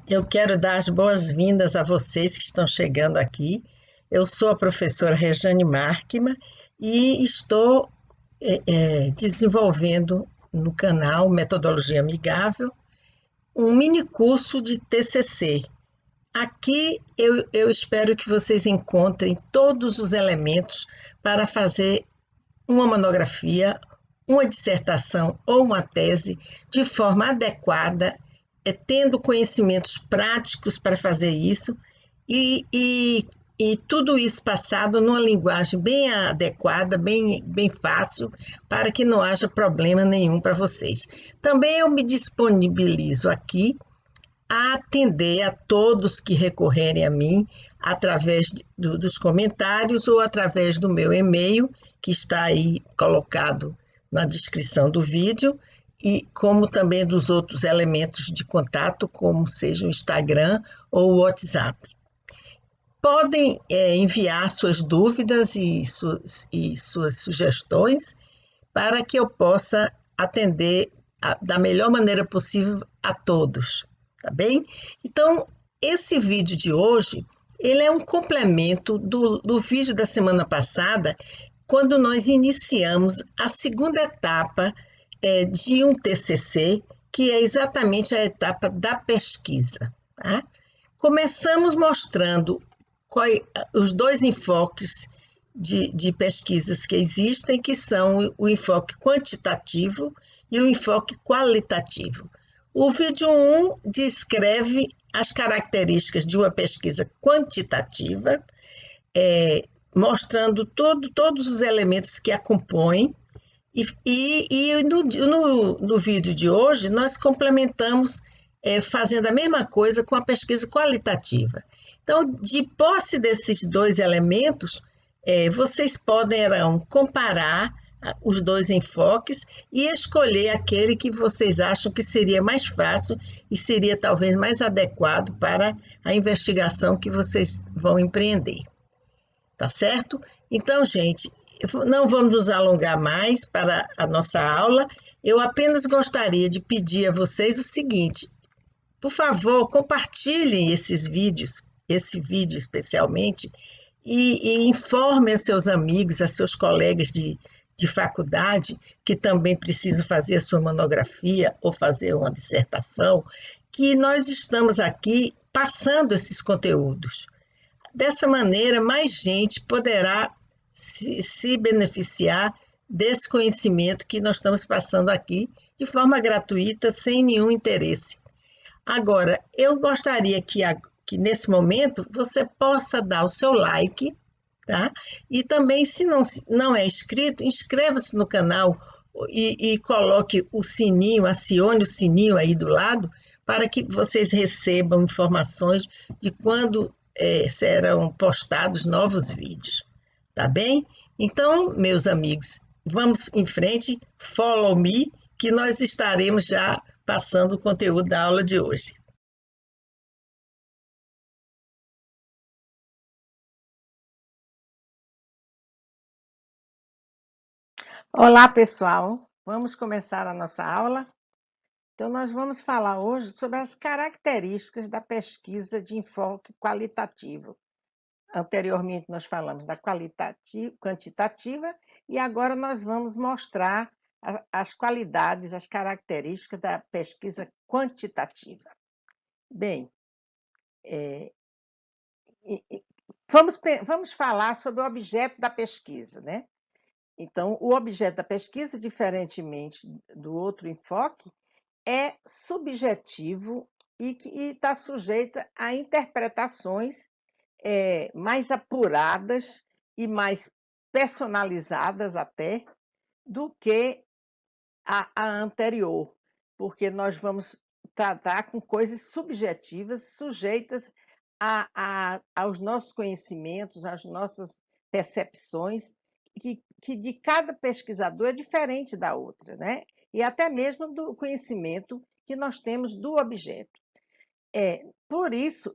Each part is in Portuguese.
Eu quero dar as boas-vindas a vocês que estão chegando aqui. Eu sou a professora Rejane Markman e estou desenvolvendo no canal Metodologia Amigável um mini curso de TCC. Aqui eu espero que vocês encontrem todos os elementos para fazer uma monografia, uma dissertação ou uma tese de forma adequada, tendo conhecimentos práticos para fazer isso e tudo isso passado numa linguagem bem adequada, bem fácil, para que não haja problema nenhum para vocês. Também eu me disponibilizo aqui a atender a todos que recorrerem a mim através dos comentários ou através do meu e-mail, que está aí colocado na descrição do vídeo, e como também dos outros elementos de contato, como seja o Instagram ou o WhatsApp. Podem enviar suas dúvidas e suas sugestões para que eu possa atender da melhor maneira possível a todos. Tá bem? Então, esse vídeo de hoje, ele é um complemento do vídeo da semana passada, quando nós iniciamos a segunda etapa de um TCC, que é exatamente a etapa da pesquisa. Tá? Começamos mostrando os dois enfoques de pesquisas que existem, que são o enfoque quantitativo e o enfoque qualitativo. O vídeo 1 descreve as características de uma pesquisa quantitativa, mostrando todos os elementos que a compõem, e no vídeo de hoje nós complementamos fazendo a mesma coisa com a pesquisa qualitativa. Então, de posse desses dois elementos, vocês poderão comparar os dois enfoques e escolher aquele que vocês acham que seria mais fácil e seria talvez mais adequado para a investigação que vocês vão empreender. Tá certo? Então, gente, não vamos nos alongar mais para a nossa aula. Eu apenas gostaria de pedir a vocês o seguinte: por favor, compartilhem esses vídeos, esse vídeo especialmente, e informem a seus amigos, a seus colegas de faculdade, que também precisam fazer a sua monografia ou fazer uma dissertação, que nós estamos aqui passando esses conteúdos. Dessa maneira, mais gente poderá se beneficiar desse conhecimento que nós estamos passando aqui de forma gratuita, sem nenhum interesse. Agora, eu gostaria que nesse momento você possa dar o seu like, tá? E também, se não é inscrito, inscreva-se no canal e coloque o sininho, acione o sininho aí do lado, para que vocês recebam informações de quando serão postados novos vídeos, tá bem? Então, meus amigos, vamos em frente, follow me, que nós estaremos já passando o conteúdo da aula de hoje. Olá, pessoal! Vamos começar a nossa aula? Então, nós vamos falar hoje sobre as características da pesquisa de enfoque qualitativo. Anteriormente, nós falamos da quantitativa e agora nós vamos mostrar as qualidades, as características da pesquisa quantitativa. Bem, vamos falar sobre o objeto da pesquisa, né? Então, o objeto da pesquisa, diferentemente do outro enfoque, é subjetivo e está sujeito a interpretações mais apuradas e mais personalizadas até do que a anterior, porque nós vamos tratar com coisas subjetivas, sujeitas aos nossos conhecimentos, às nossas percepções, que de cada pesquisador é diferente da outra, né? E até mesmo do conhecimento que nós temos do objeto. Por isso,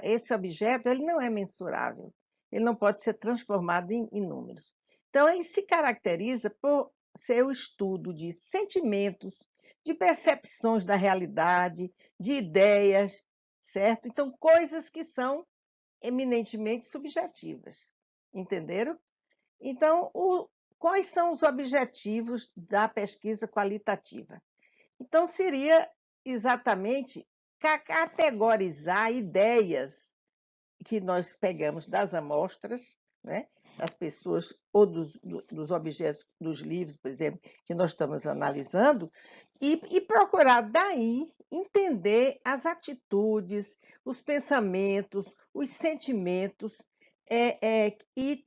esse objeto ele não é mensurável, ele não pode ser transformado em números. Então, ele se caracteriza por ser o estudo de sentimentos, de percepções da realidade, de ideias, certo? Então, coisas que são eminentemente subjetivas, entenderam? Então, quais são os objetivos da pesquisa qualitativa? Então, seria exatamente categorizar ideias que nós pegamos das amostras, né, das pessoas ou dos objetos dos livros, por exemplo, que nós estamos analisando, e procurar daí entender as atitudes, os pensamentos, os sentimentos, e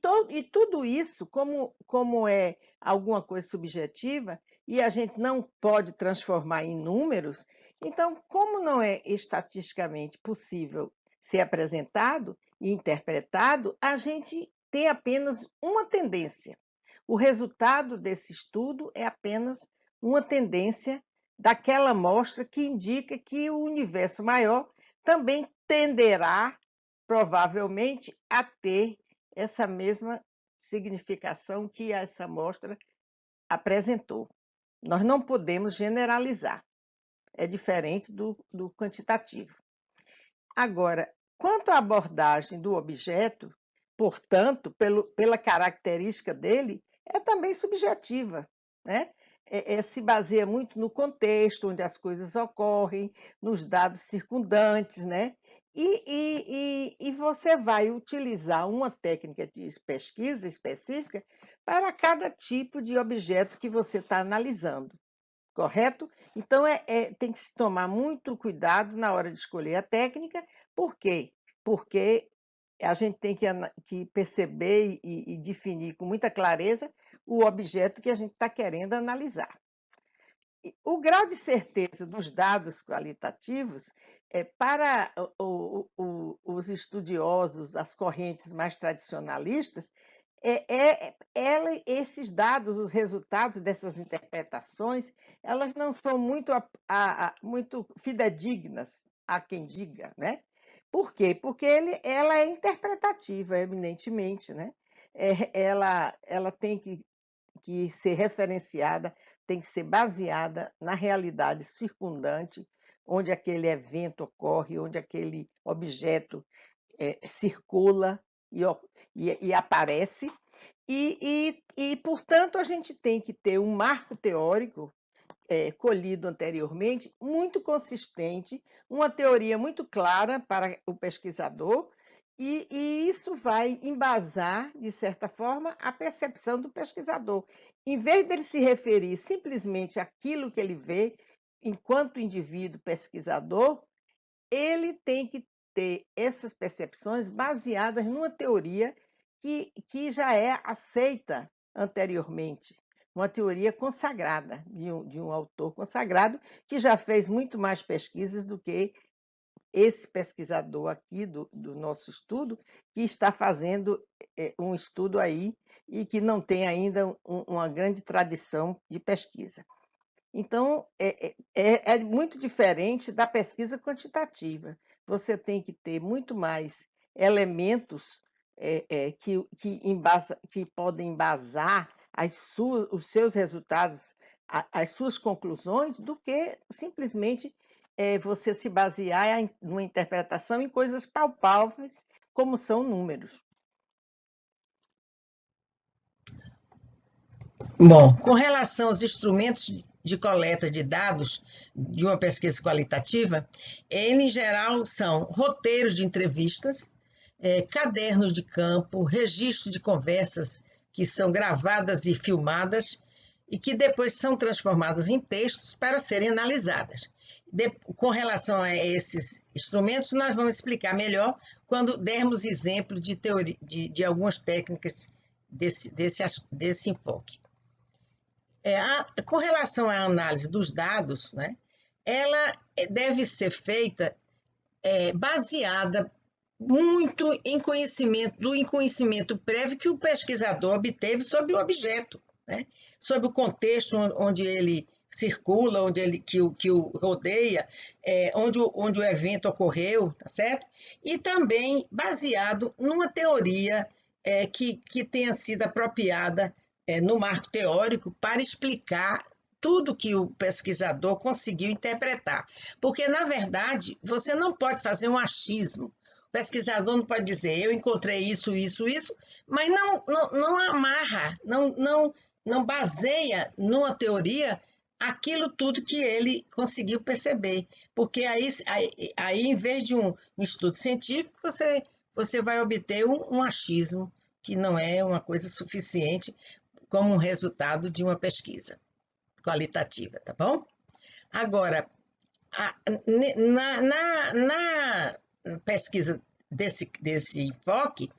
tudo isso, como é alguma coisa subjetiva, e a gente não pode transformar em números, então, como não é estatisticamente possível ser apresentado e interpretado, a gente tem apenas uma tendência. O resultado desse estudo é apenas uma tendência daquela amostra que indica que o universo maior também tenderá, provavelmente, a ter essa mesma significação que essa amostra apresentou. Nós não podemos generalizar. É diferente do quantitativo. Agora, quanto à abordagem do objeto, portanto, pela característica dele, é também subjetiva, né? Se baseia muito no contexto onde as coisas ocorrem, nos dados circundantes, né? E você vai utilizar uma técnica de pesquisa específica para cada tipo de objeto que você está analisando. Correto? Então, tem que se tomar muito cuidado na hora de escolher a técnica. Por quê? Porque a gente tem que perceber e definir com muita clareza o objeto que a gente está querendo analisar. O grau de certeza dos dados qualitativos, para os estudiosos, as correntes mais tradicionalistas, esses dados, os resultados dessas interpretações, elas não são muito fidedignas, há quem diga, né? Por quê? Porque ela é interpretativa, eminentemente, né? Ela tem que ser referenciada, tem que ser baseada na realidade circundante, onde aquele evento ocorre, onde aquele objeto circula e aparece, portanto, a gente tem que ter um marco teórico colhido anteriormente, muito consistente, uma teoria muito clara para o pesquisador, e isso vai embasar, de certa forma, a percepção do pesquisador. Em vez dele se referir simplesmente àquilo que ele vê enquanto indivíduo pesquisador, ele tem que ter essas percepções baseadas numa teoria que já é aceita anteriormente, uma teoria consagrada, de um autor consagrado, que já fez muito mais pesquisas do que esse pesquisador aqui do nosso estudo, que está fazendo um estudo aí e que não tem ainda uma grande tradição de pesquisa. Então, é muito diferente da pesquisa quantitativa. Você tem que ter muito mais elementos que podem embasar os seus resultados, as suas conclusões, do que simplesmente você se basear numa interpretação em coisas palpáveis, como são números. Bom, com relação aos instrumentos de coleta de dados de uma pesquisa qualitativa, em geral são roteiros de entrevistas, cadernos de campo, registro de conversas que são gravadas e filmadas e que depois são transformadas em textos para serem analisadas. Com relação a esses instrumentos, nós vamos explicar melhor quando dermos exemplo de algumas técnicas desse enfoque. Com relação à análise dos dados, né, ela deve ser feita baseada muito em conhecimento prévio que o pesquisador obteve sobre o objeto, né, sobre o contexto onde ele circula, que o rodeia, onde o evento ocorreu, tá certo? E também baseado numa teoria que tenha sido apropriada no marco teórico para explicar tudo que o pesquisador conseguiu interpretar. Porque, na verdade, você não pode fazer um achismo. O pesquisador não pode dizer, eu encontrei isso, isso, isso, mas não amarra, não baseia numa teoria aquilo tudo que ele conseguiu perceber. Porque aí em vez de um estudo científico, você vai obter um achismo, que não é uma coisa suficiente como um resultado de uma pesquisa qualitativa, tá bom? Agora, na pesquisa desse enfoque,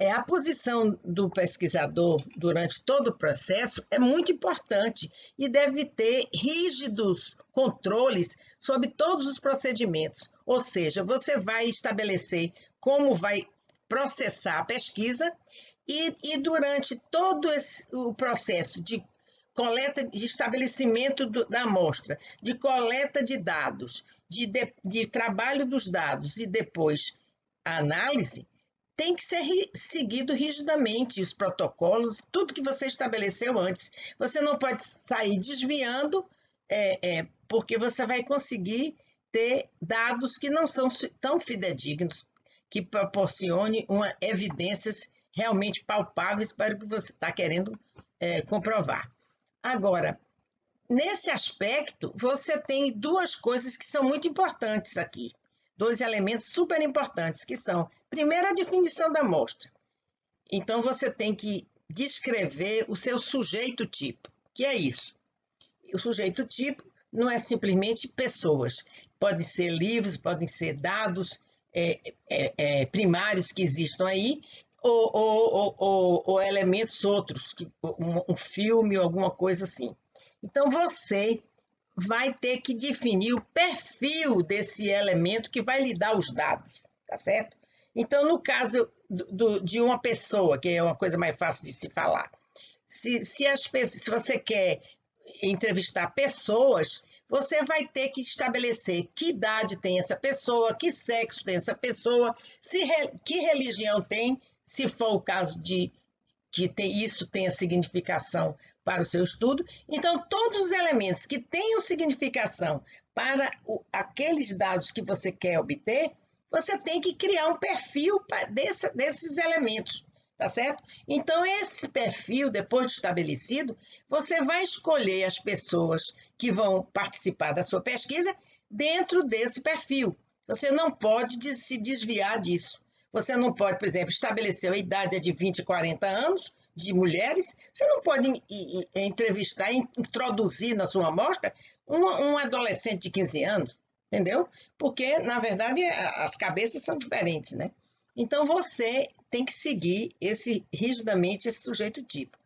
a posição do pesquisador durante todo o processo é muito importante e deve ter rígidos controles sobre todos os procedimentos. Ou seja, você vai estabelecer como vai processar a pesquisa e durante todo o processo de coleta, de estabelecimento da amostra, de coleta de dados, de trabalho dos dados e depois a análise, tem que ser seguido rigidamente os protocolos, tudo que você estabeleceu antes. Você não pode sair desviando, porque você vai conseguir ter dados que não são tão fidedignos, que proporcione evidências realmente palpáveis para o que você está querendo comprovar. Agora, nesse aspecto, você tem duas coisas que são muito importantes aqui. Dois elementos super importantes, que são, primeiro, a definição da amostra. Então, você tem que descrever o seu sujeito tipo, que é isso. O sujeito tipo não é simplesmente pessoas. Podem ser livros, podem ser dados primários que existam aí, ou elementos outros, um filme ou alguma coisa assim. Então, você vai ter que definir o perfil desse elemento que vai lhe dar os dados, tá certo? Então, no caso de uma pessoa, que é uma coisa mais fácil de se falar, se você quer entrevistar pessoas, você vai ter que estabelecer que idade tem essa pessoa, que sexo tem essa pessoa, que religião tem, se for o caso de que isso tenha significação para o seu estudo. Então, todos os elementos que tenham significação para aqueles dados que você quer obter, você tem que criar um perfil desses elementos, tá certo? Então, esse perfil, depois de estabelecido, você vai escolher as pessoas que vão participar da sua pesquisa dentro desse perfil. Você não pode se desviar disso. Você não pode, por exemplo, estabelecer a idade de 20 a 40 anos de mulheres. Você não pode entrevistar, introduzir na sua amostra um adolescente de 15 anos, entendeu? Porque, na verdade, as cabeças são diferentes, né? Então, você tem que seguir rigidamente esse sujeito tipo.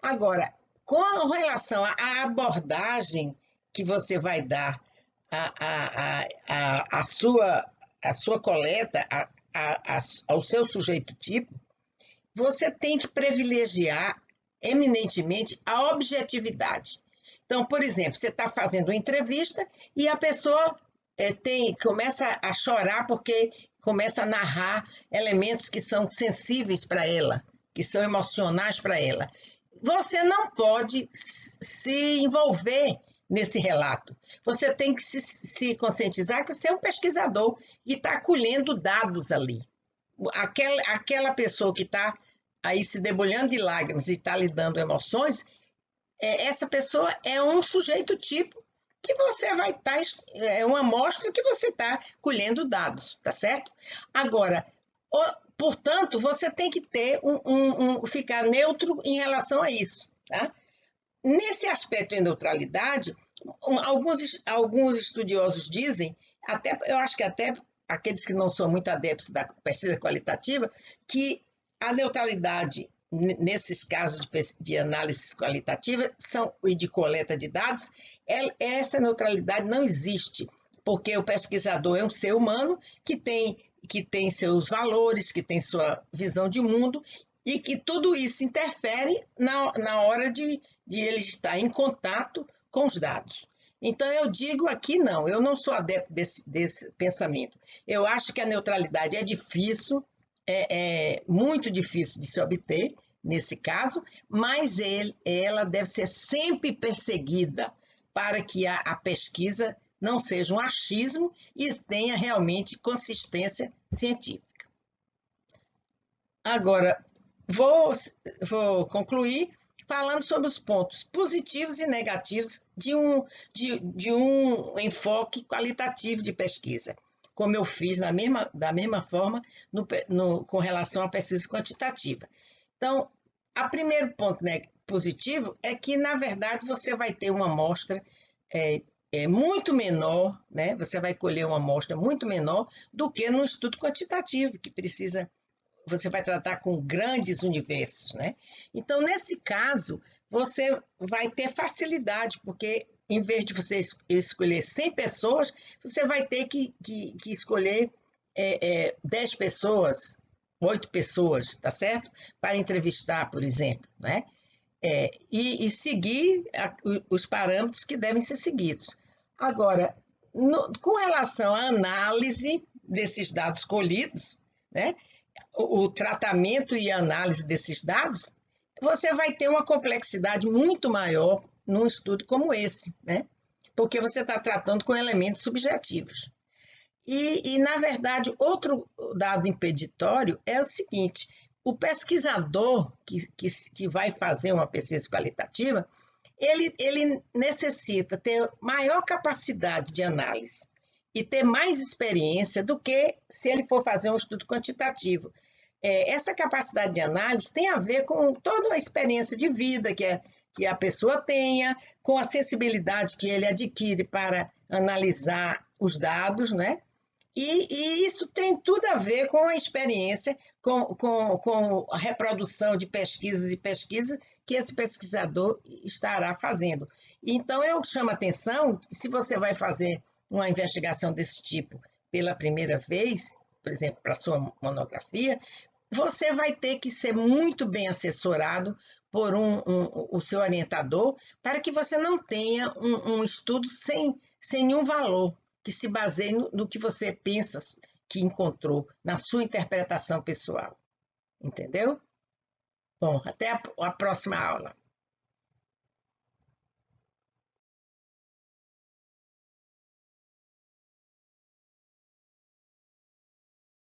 Agora, com relação à abordagem que você vai dar à sua coleta, ao seu sujeito tipo, você tem que privilegiar eminentemente a objetividade. Então, por exemplo, você está fazendo uma entrevista e a pessoa começa a chorar porque começa a narrar elementos que são sensíveis para ela, que são emocionais para ela. Você não pode se envolver nesse relato. Você tem que se conscientizar que você é um pesquisador e está colhendo dados ali. Aquela pessoa que está aí se debulhando de lágrimas e está lhe dando emoções, essa pessoa é um sujeito tipo que você vai estar, é uma amostra que você está colhendo dados, tá certo? Agora, portanto, você tem que ter ficar neutro em relação a isso, tá? Nesse aspecto de neutralidade, alguns estudiosos dizem, eu acho que até aqueles que não são muito adeptos da pesquisa qualitativa, que a neutralidade nesses casos de análise qualitativa e de coleta de dados, essa neutralidade não existe, porque o pesquisador é um ser humano que tem seus valores, que tem sua visão de mundo, e que tudo isso interfere na hora de ele estar em contato com os dados. Então, eu digo aqui não, eu não sou adepto desse pensamento. Eu acho que a neutralidade é difícil, é muito difícil de se obter, nesse caso, mas ela deve ser sempre perseguida para que a pesquisa não seja um achismo e tenha realmente consistência científica. Agora, vou concluir falando sobre os pontos positivos e negativos de um enfoque qualitativo de pesquisa, como eu fiz da mesma forma com relação à pesquisa quantitativa. Então, o primeiro ponto, né, positivo é que, na verdade, você vai ter uma amostra muito menor, né? Você vai colher uma amostra muito menor do que no estudo quantitativo, que você vai tratar com grandes universos, né? Então, nesse caso, você vai ter facilidade, porque em vez de você escolher 100 pessoas, você vai ter que escolher 10 pessoas, 8 pessoas, tá certo? Para entrevistar, por exemplo, né? E seguir os parâmetros que devem ser seguidos. Agora, com relação à análise desses dados colhidos, né? O tratamento e análise desses dados, você vai ter uma complexidade muito maior num estudo como esse, né? Porque você está tratando com elementos subjetivos. Na verdade, outro dado impeditório é o seguinte: o pesquisador que vai fazer uma pesquisa qualitativa, ele necessita ter maior capacidade de análise e ter mais experiência do que se ele for fazer um estudo quantitativo. Essa capacidade de análise tem a ver com toda a experiência de vida que a pessoa tenha, com a sensibilidade que ele adquire para analisar os dados, né? E isso tem tudo a ver com a experiência, com a reprodução de pesquisas e pesquisas que esse pesquisador estará fazendo. Então, eu chamo a atenção, se você vai fazer uma investigação desse tipo pela primeira vez, por exemplo, para a sua monografia, você vai ter que ser muito bem assessorado por o seu orientador, para que você não tenha um estudo sem nenhum valor, que se baseie no que você pensa que encontrou, na sua interpretação pessoal. Entendeu? Bom, até a próxima aula.